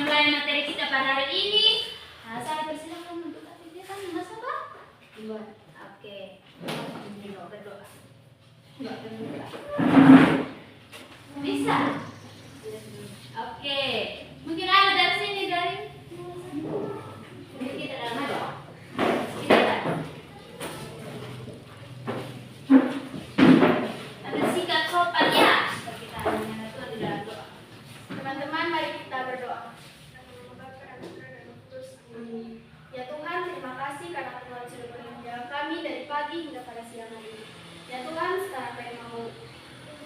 mulai materi kita pada hari ini. Nah, saya persilakan untuk kegiatan Mas apa? Oke. Berdoa. Bisa? Oke. Mungkin ada dari sini dari kita dalam ada. Ada sikap sopan ya. Kita menyatu di dalam doa. Teman-teman, mari kita berdoa. Ya Tuhan, terima kasih karena Tuhan sudah menjaga kami dari pagi hingga pada siang hari ini. Ya Tuhan, sekarang kami mau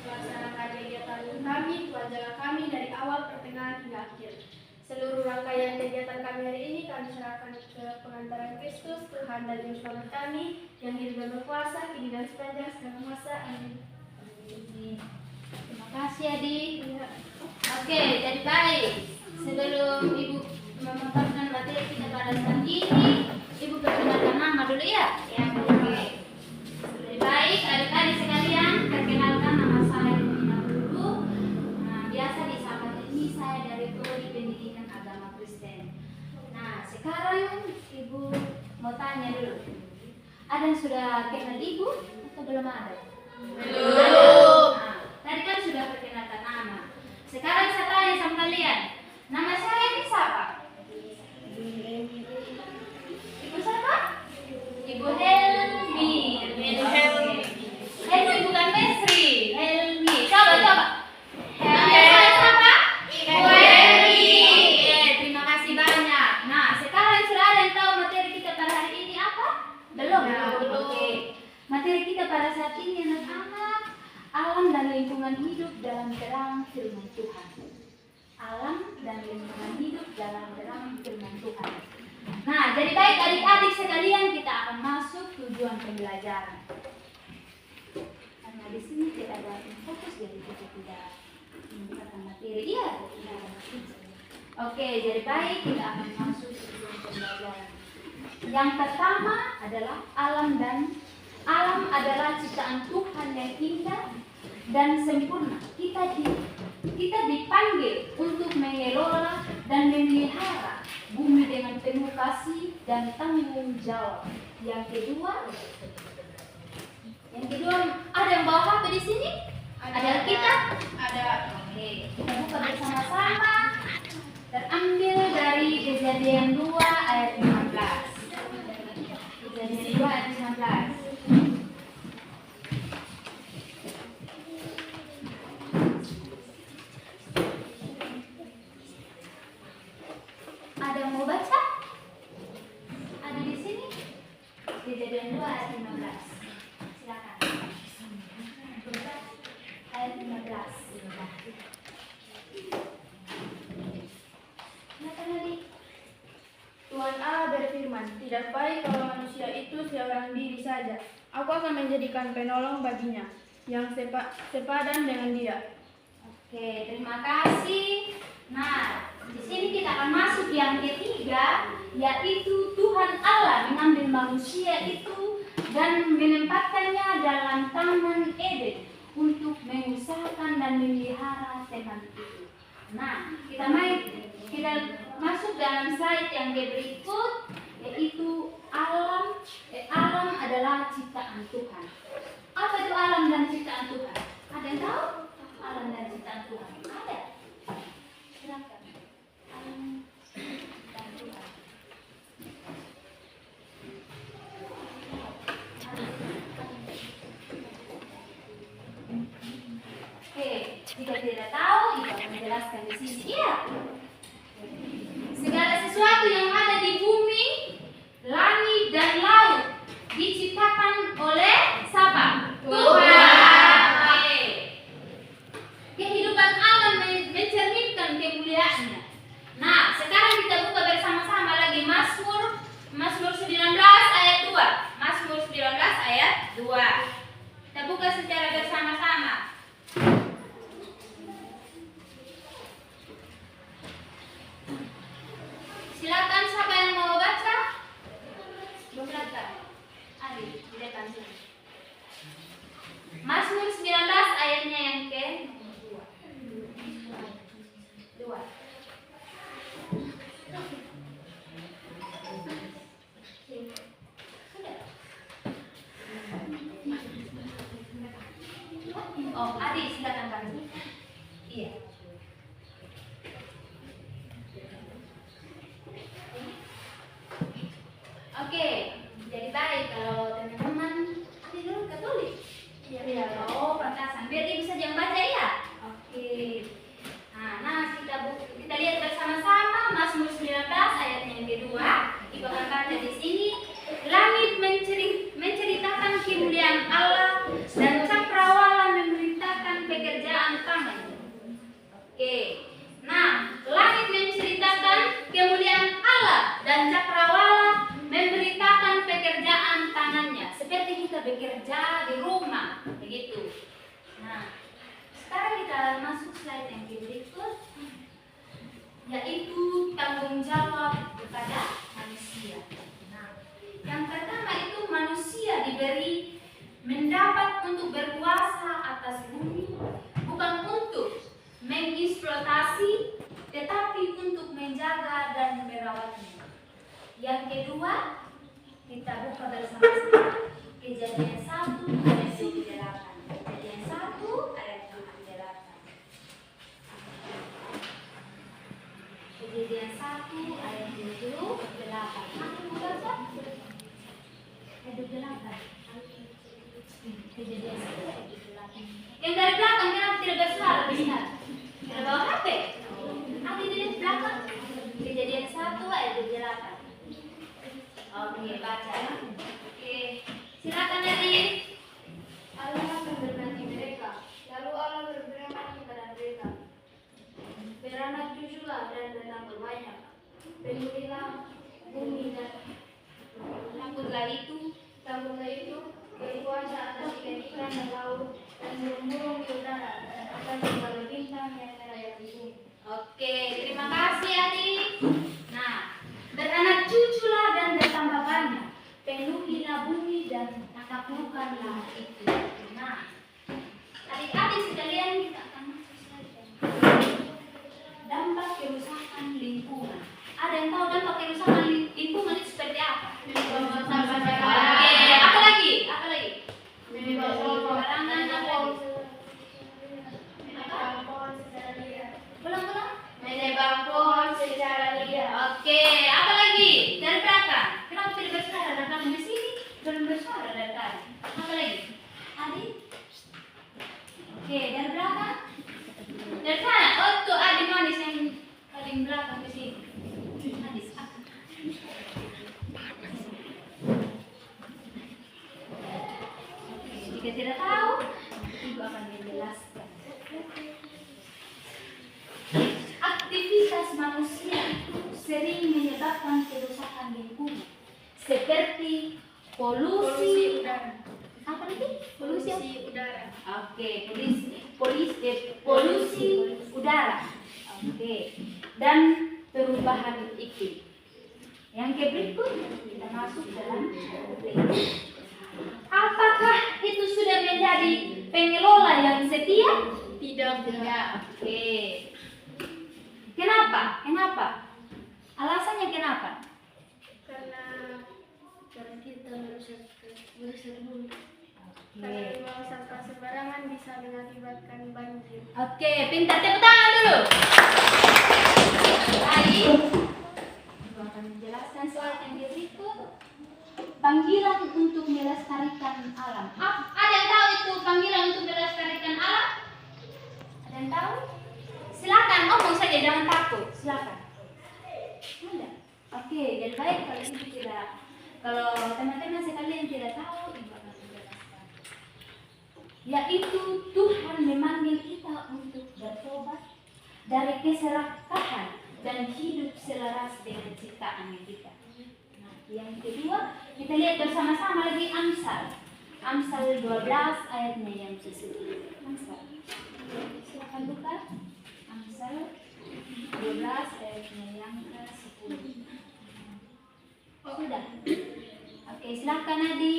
melaksanakan kegiatan kami, Tuhan jaga kami dari awal, pertengahan hingga akhir. Seluruh rangkaian kegiatan kami hari ini kami serahkan ke pengantaran Kristus, Tuhan dan Juru Selamat kami yang hidup dan berkuasa kini dan sepanjang segala masa. Amin. Terima kasih Adi. Oke, jadi baik. Sebelum Ibu memaparkan materi kita pada saat ini, Ibu perkenalkan nama dulu ya. Ya, oke. Jadi baik, adik-adik sekalian, perkenalkan nama saya Dina dulu. Nah, biasa disapa ini saya dari Prodi Pendidikan Agama Kristen. Nah, sekarang Ibu mau tanya dulu. Ada yang sudah kenal Ibu atau belum ada? Belum. Nah, tadi kan sudah perkenalkan nama. Sekarang saya tanya sama kalian. Nama saya ini siapa? Ibu siapa? Ibu Helmi. Helmi bukan Mesri. Helmi. Coba. Nama saya siapa? Ibu Helmi. Terima kasih banyak. Nah, sekarang sudah ada yang tahu materi kita pada hari ini apa? Belum. Oke. Materi kita pada saat ini anak-anak, alam dan lingkungan hidup dalam terang firman Tuhan. Alam dan lingkungan hidup dalam terang firman Tuhan. Nah, jadi baik adik-adik sekalian, kita akan masuk tujuan pembelajaran. Karena di sini tidak ada yang fokus, jadi kita tidak menggunakan materi. Iya. Oke, jadi baik kita akan masuk tujuan pembelajaran. Yang pertama adalah alam adalah ciptaan Tuhan yang indah dan sempurna. Kita dipanggil untuk mengelola dan memelihara bumi dengan penuh kasih dan tanggung jawab. Yang kedua ada yang bawa HP di sini? Ada kita? Ada. Oke, kita buka bersama-sama. Terambil dari Kejadian 2 ayat 15. Kejadian 2 ayat 15. Ada yang mau baca? Ada di sini? Kejadian 2 ayat 15. Silakan. Ayat 15. Silakan lagi. Tuhan Allah berfirman, tidak baik kalau manusia itu seorang diri saja. Aku akan menjadikan penolong baginya, yang sepadan dengan dia. Oke, terima kasih. Nah, di sini kita akan masuk yang ketiga, yaitu Tuhan Allah mengambil manusia itu dan menempatkannya dalam Taman Eden untuk mengusahakan dan memelihara taman itu. Nah, kita masuk dalam slide yang berikut, yaitu alam adalah ciptaan Tuhan. Apa itu alam dan ciptaan Tuhan? Ada yang tahu? Alam dan ciptaan Tuhan. Ada? Silakan. Alam dan Tuhan. Oke, jika tidak tahu, Ibu akan menjelaskan di sini. Iya. Segala sesuatu yang ada di bumi, langit dan laut diciptakan oleh siapa? Tuhan. Oke. Kehidupan alam mencerminkan kemuliaannya. Nah, sekarang kita buka bersama-sama lagi Mazmur 19 ayat 2. Mazmur 19 ayat 2. Kita buka secara bersama-sama. Oke, jadi baik kalau teman-teman ada dulu Katolik. Iya. Oh, pantasan. Biar dia bisa jangan baca ya. Oke. Nah, kita lihat bersama-sama Mazmur 19 ayat yang kedua. Ibu akan baca di sini. Langit menceritakan kemuliaan Allah dan cakrawala memberitakan pekerjaan tangannya. Oke. Nah, langit menceritakan kemuliaan Allah dan cakrawala memberitakan pekerjaan tangannya. Seperti kita bekerja di rumah, begitu. Nah, sekarang kita masuk slide yang berikut, yaitu tanggung jawab kepada manusia. Nah, yang pertama itu manusia diberi mendapat untuk berkuasa atas bumi, bukan untuk mengeksploitasi, tetapi untuk menjaga dan merawatnya. Yang kedua, kita buka bersama-sama Kejadian 1 ayat 28. Kejadian 1 ayat 28. Kejadian 1 ayat 28. Aku baca ayat 28. Kejadian 1 ayat 28. Yang dari belakang kenapa tidak bersuara besar? Tidak bawa HP? Ada di belakang. Kejadian 1 ayat 28. Oke, baca. Oke, silakan Eri. Allah memberkati mereka. Lalu Allah berfirman kepada mereka, beranak cuculah dan bertambah banyak. Penuhilah bumi dan Takutlah itu. berkuasa atas ikan-ikan dan laut dan burung-burung di udara dan segala bintang yang merayap di bumi. Oke, terima kasih Adi. Nah, beranak cuculah dan bertambah banyak. Penuhilah bumi dan taklukkanlah itu. Nah, adik-adik sekalian kita akan masuk saja. Dampak kerusakan lingkungan. Ada yang tahu dampak kerusakan lingkungan itu seperti apa? Oke, apa lagi? Apa lagi? Barangan apa lagi? Ulang-ulang. Menebang pohon secara liar. Oke, apa lagi? Dari belakang. Kenapa tidak bersuara dari belakang di sini? Belum bersuara dari tadi. Apa lagi? Adi? Oke, dari belakang. Dari sana. Oh, tuh Adi manis yang paling belakang di sini. Adi, jika tidak tahu, Ibu akan menjelaskan. Aktivitas manusia itu sering menyebabkan kerusakan lingkungan, seperti polusi udara. apa lagi? Polusi Udara. Oke, polusi udara. Oke, dan perubahan iklim. Yang berikut kita masuk dalam teks. Apakah itu sudah menjadi pengelola yang setia? Tidak. Oke. Kenapa? Alasannya kenapa? Karena kita merusak bumi. Karena Oke. membuang sampah sembarangan bisa mengakibatkan banjir. Oke, pintar, tepuk tangan dulu. Baik. Aku akan menjelaskan soal yang berikut. Panggilan untuk melestarikan alam. Ada yang tahu itu panggilan untuk melestarikan alam? Ada yang tahu? Silakan ngomong saja, jangan takut. Silakan. Ada. Oke, jadi baik kalau itu tidak. Kalau teman-teman sekalian tidak tahu, Ibu akan menjelaskan. Yaitu Tuhan memanggil kita untuk bertobat dari keserakahan dan hidup selaras dengan ciptaan kita. Nah, yang kedua, kita lihat bersama-sama lagi Amsal. Amsal 12 ayatnya yang ke-10. Amsal. Silakan buka. Amsal 12 ayatnya yang ke-10. Sudah. Oke, silakan Adi.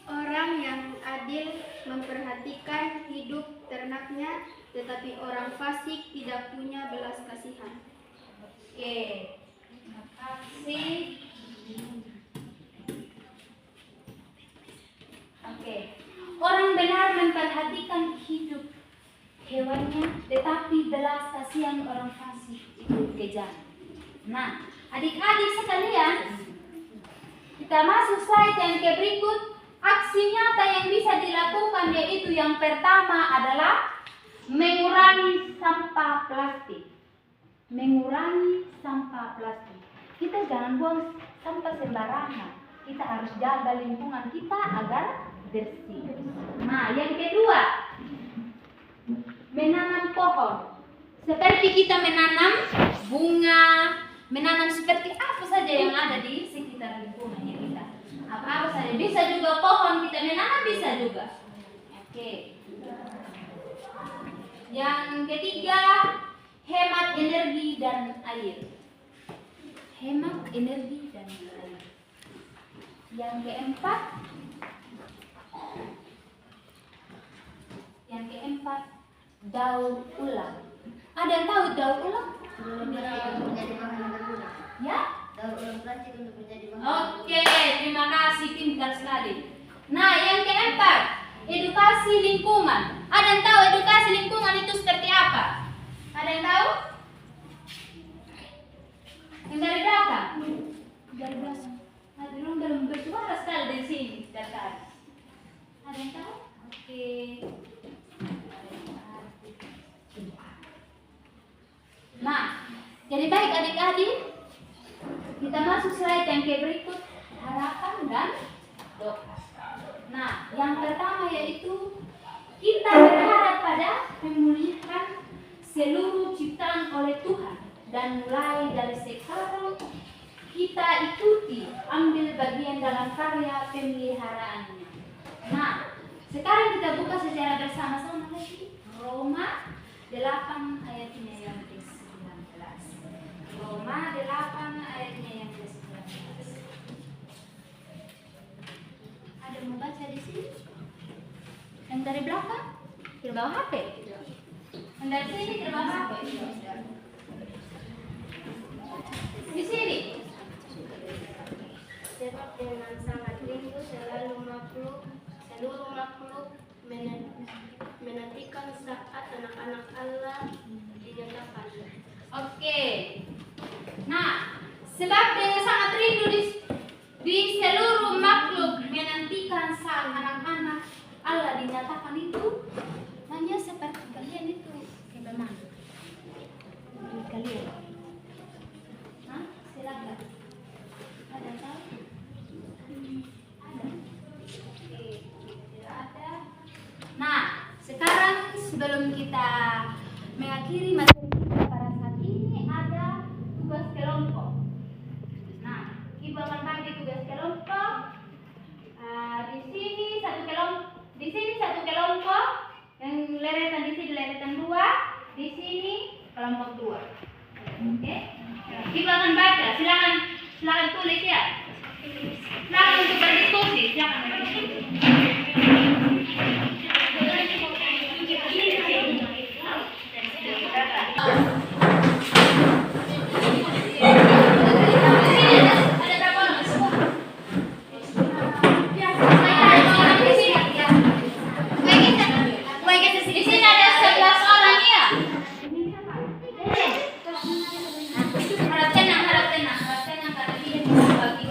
Orang yang adil memperhatikan hidup ternaknya, tetapi orang fasik tidak punya belas kasihan. Oke, terima kasih. Oke, orang benar memperhatikan hidup hewannya, tetapi belas kasihan orang fasik itu kejam. Nah, adik-adik sekalian, Kita masuk slide yang ke berikut. Aksi nyata yang bisa dilakukan yaitu yang pertama adalah mengurangi sampah plastik. Mengurangi sampah plastik. Kita jangan buang sampah sembarangan. Kita harus jaga lingkungan kita agar bersih. Nah, yang kedua, menanam pohon. Seperti kita menanam bunga, menanam seperti apa saja yang ada di sekitar lingkungannya kita. Apa saja, bisa juga pohon kita menanam, bisa juga. Oke. Yang ketiga, hemat energi dan air. Hemat energi dan air. Yang keempat, daur ulang. Ada yang tahu daur ulang? Menjadi bahan berguna. Ya? Daur ulang plastik untuk menjadi bahan. Oke, terima kasih, pintar sekali. Nah, yang keempat, edukasi lingkungan. Ada yang tahu edukasi lingkungan itu seperti apa? Ada yang tahu? Yang dari belakang? Dari belakang. Ada yang belum bersuara sekali di sini. Ada yang tahu? Oke. Nah, jadi baik adik-adik, kita masuk slide yang ke berikut, harapan dan doa. Nah, yang pertama yaitu kita berharap pada pemulihan seluruh ciptaan oleh Tuhan, dan mulai dari sekarang kita ikuti, ambil bagian dalam karya pemeliharaannya. Nah, sekarang kita buka secara bersama-sama lagi Roma 8 ayatnya yang ke-19. Roma 8 ayatnya yang ke-19. Ada mau baca di sini? Yang dari belakang? Terbawa HP? Yang dari sini terbawa HP? Di sini? Sebab dengan sangat rindu seluruh makhluk menantikan saat anak-anak Allah dinyatakan. Oke. Nah, sebab dengan sangat rindu di seluruh makhluk menantikan saat anak-anak Allah dinyatakan itu, hanya seperti kalian itu bagaimana? Kalian? Hah? Silakan. Ada tahu? Ada. Oke, tidak ada. Nah, sekarang sebelum kita mengakhiri materi kita pada saat ini, ada tugas kelompok. Nah, Ibu akan bagi tugas kelompok. Di sini satu kelompok, yang leretan di sini leretan 2, di sini kelompok 2. Oke? Ibu akan baca. Silakan tulis ya. Silakan untuk berdiskusi. Silakan berdiskusi. Di sini ada 11 orang ya. Harap tenang karena dia bisa bagi.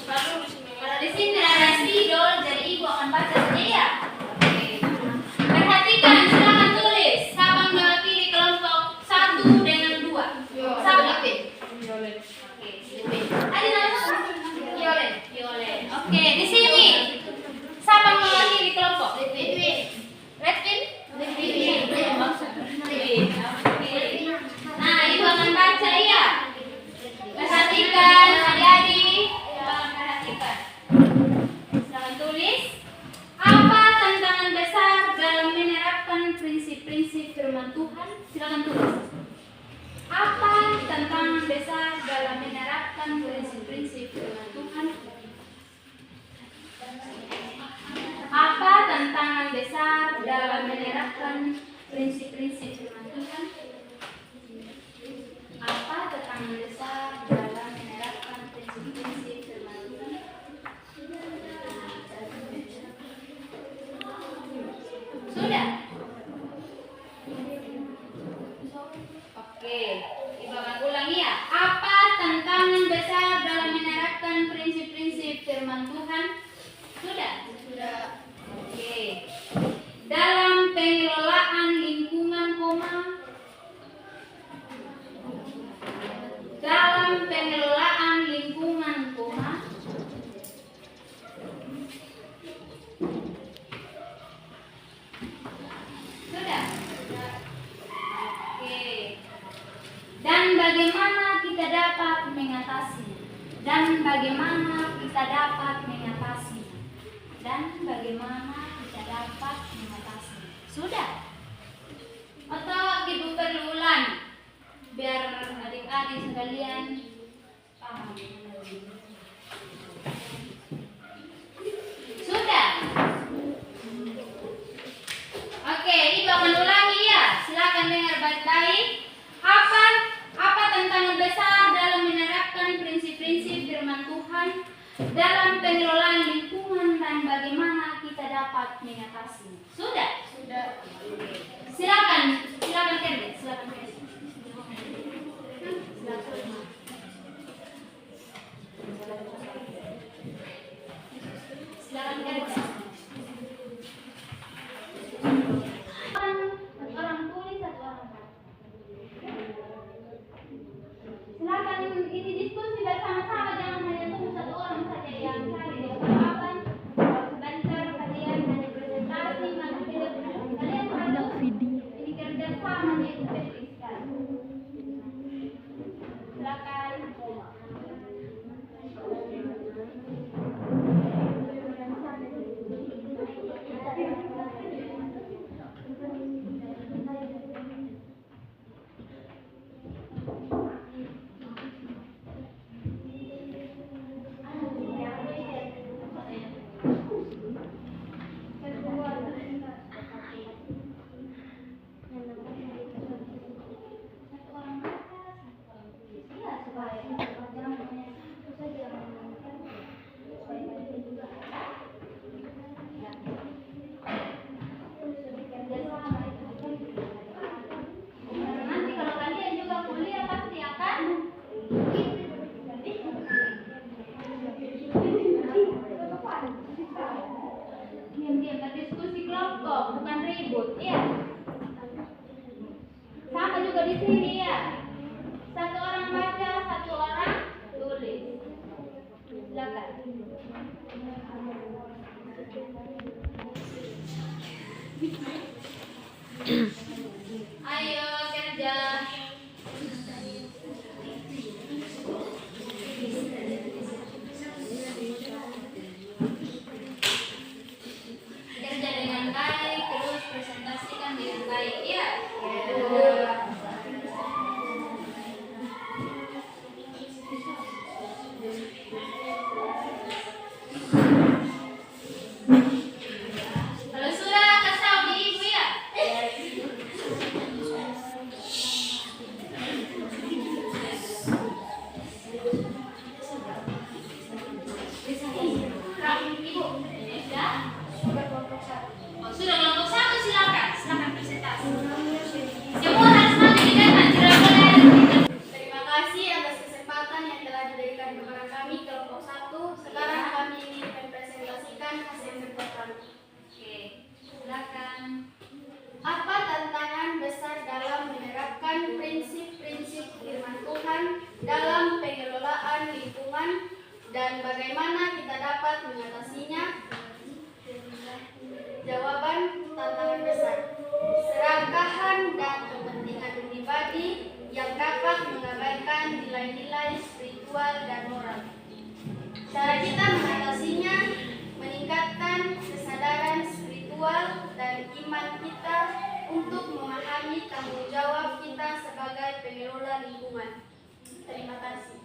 Kalau di sini ada spidol, jadi ibu akan baca saja ya. Perhatikan, silakan tulis. Siapa yang mewakili kelompok 1 dengan 2? Siapa? Oke, ada nama? Violet. Oke, di sini. Siapa yang mewakili kelompok? Redfin? Nah, ibu akan baca ya. Perhatikan adik-adik. Ibu akan perhatikan. Silakan tulis. Apa tantangan besar dalam menerapkan prinsip-prinsip firman Tuhan? Silakan tulis. Apa tantangan besar dalam menerapkan prinsip-prinsip firman Tuhan? Apa tantangan besar dalam menerapkan prinsip-prinsip firman Tuhan? Apa tantangan besar dalam menerapkan prinsip-prinsip firman Tuhan? Sudah? Oke, ibu akan ulangi ya. kita dapat mengatasi dan bagaimana kita dapat mengatasi Sudah? Atau ibu perlu ulangi biar adik-adik sekalian paham? Sudah? Oke, ibu akan ulangi ya. Silakan dengar baik-baik. Apa tantangan besar dalam menerapkan prinsip-prinsip firman Tuhan dalam pengelolaan lingkungan dan bagaimana kita dapat mengatasi? Sudah? Sudah. Silakan Kerja, silakan Kerja. Silakan Kerja. Orang tulis, satu orang baca. Silakan ini diskusi bersama-sama, jangan hanya tunggu satu orang saja yang cari di jawaban. Sebentar kalian hanya presentasi, kalian harus ini kerja sama di Silakan. Nanti kalau kalian juga kuliah pasti akan diam-diam berdiskusi kelompok, bukan ribut ya. Sama juga di sini ya. Satu orang baca, satu orang tulis. Silakan. Ayo kerja. Kerja dengan baik, terus presentasikan dengan baik ya. Kalau sudah kasih tahu di ibu ya. Ibu, sudah? Oh, sudah kelompok 1 silakan presentasi. Semua harus mendengarkan, tidak boleh. Terima kasih atas kesempatan yang telah diberikan kepada kami kelompok 1. Sekarang kami ingin mempresentasikan hasil kerja kami. Oke, silakan. Apa tantangan besar dalam menerapkan prinsip-prinsip firman Tuhan dalam pengelolaan lingkungan dan bagaimana kita dapat mengatasinya? Jawaban tantangan besar. Serangkaian dan kepentingan pribadi yang dapat mengabaikan nilai-nilai spiritual dan moral. Cara kita mengatasinya meningkatkan kesadaran spiritual dan iman kita untuk memahami tanggung jawab kita sebagai pengelola lingkungan. Terima kasih.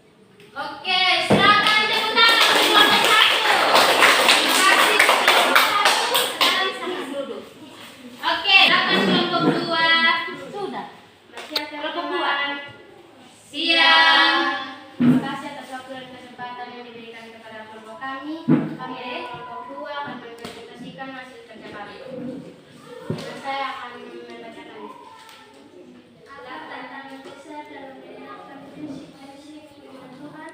Oke, silakan tepuk tangan untuk kelompok 1. Terima kasih kelompok 1. Sekarang silahkan duduk. Oke, silakan kelompok 2. Sudah. Kelompok 2. Siang. Terima kasih atas waktu dan kesempatan yang diberikan kepada kelompok kami. Kami dari kelompok 2 akan mempresentasikan hasil kerja kami. Dan saya akan membacakan. Tantangan besar dalam menerapkan prinsip-prinsip firman Tuhan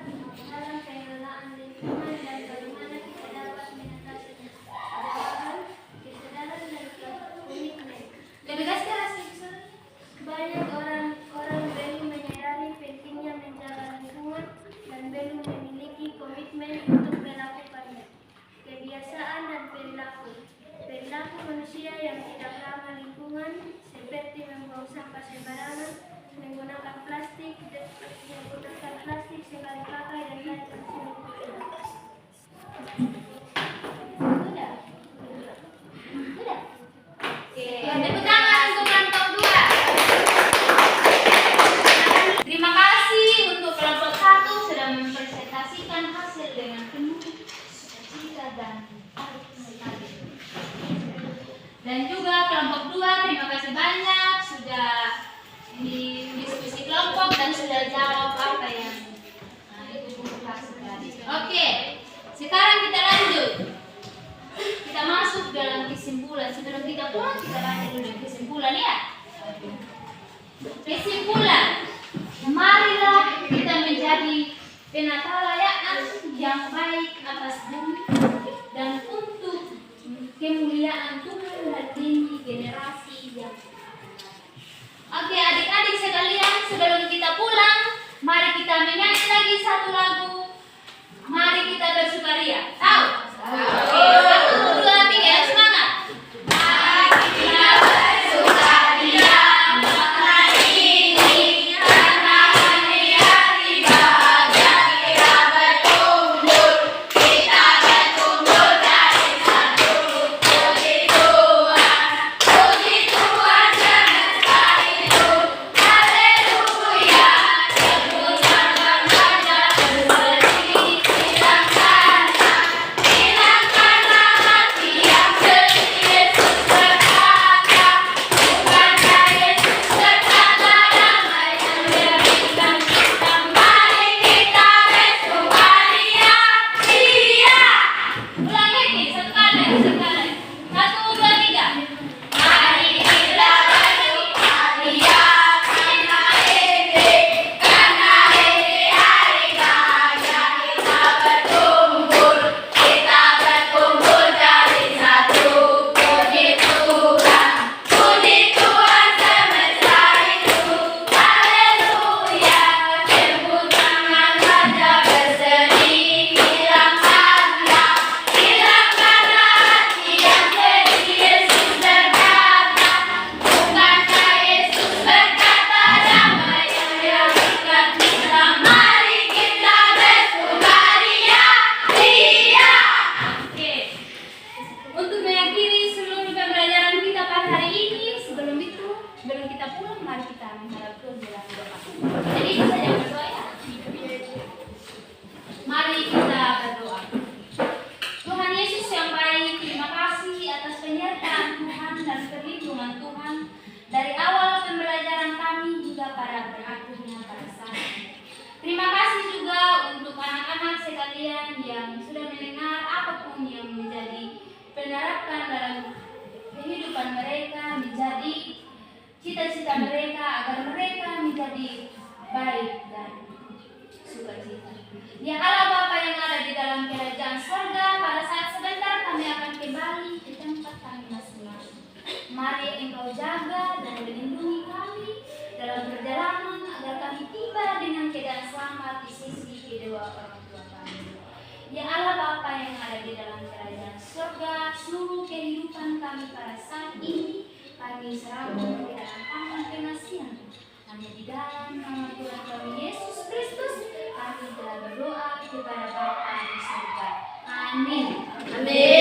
jawab apa yang Ibu kasih tadi. Oke, sekarang kita lanjut. Kita masuk dalam kesimpulan. Sebelum kita pulang, kita baca dulu kesimpulan ya. Kesimpulan, marilah kita menjadi penatalayaan yang baik atas bumi dan untuk kemuliaan Tuhan dan demi generasi yang akan datang. Oke, adik-adik sekalian, sebelum kita pulang, mari kita menyanyi lagi satu lagu. Mari kita bersukaria. Tahu? Oke, 1, 2, 3, ya, semangat. Mari kita bersukaria hari ini karena hari bahagia kita berkumpul. Kita berkumpul dari satu puji Tuhan. Puji Tuhan semesta itu. Haleluya. Sebutkan remaja berseri. Hilangkanlah hati yang sedih. Yesus berkata, bukankah Yesus berkata damai yang memberikan kita. Mari kita bersukaria. Iya. Ulang lagi sekali. 1, 2, 3. Mari kita bersukaria karena ini hari bahagia kita berkumpul. Kita berkumpul dari satu puji Tuhan. Puji Tuhan semesta itu. Haleluya. Sebutkan remaja berseri. Hilangkanlah hati yang sedih. Yesus berkata, bukankah Yesus berkata damai yang memberikan kita. Mari kita bersukaria. Iya. Oke. Untuk mengakhiri seluruh pembelajaran kita pada hari ini, sebelum kita pulang, mari kita menghadap Tuhan dalam doa. Jadi kita jangan berdoa ya. Mari kita berdoa. Tuhan Yesus yang baik, terima kasih atas penyertaan Tuhan dan perlindungan Tuhan dari awal pembelajaran kami hingga pada berakhirnya pada saat ini. Terima kasih juga untuk anak-anak sekalian yang sudah mendengar apapun yang menjadi penerapan dalam kehidupan mereka, menjadi cita-cita mereka agar mereka menjadi baik dan sukacita. Ya Allah Bapa yang ada di dalam kerajaan surga, pada saat sebentar kami akan kembali ke tempat kami masing-masing. Mari Engkau jaga dan melindungi kami dalam perjalanan agar kami tiba dengan keadaan selamat di sisi kedua orang tua kami. Ya Allah Bapa yang ada di dalam kerajaan surga, seluruh kehidupan kami pada saat ini kami serahkan ke dalam tangan pengasihan. Hanya di dalam nama Tuhan kami Yesus Kristus kami telah berdoa kepada Bapa di surga. Amin. Amin.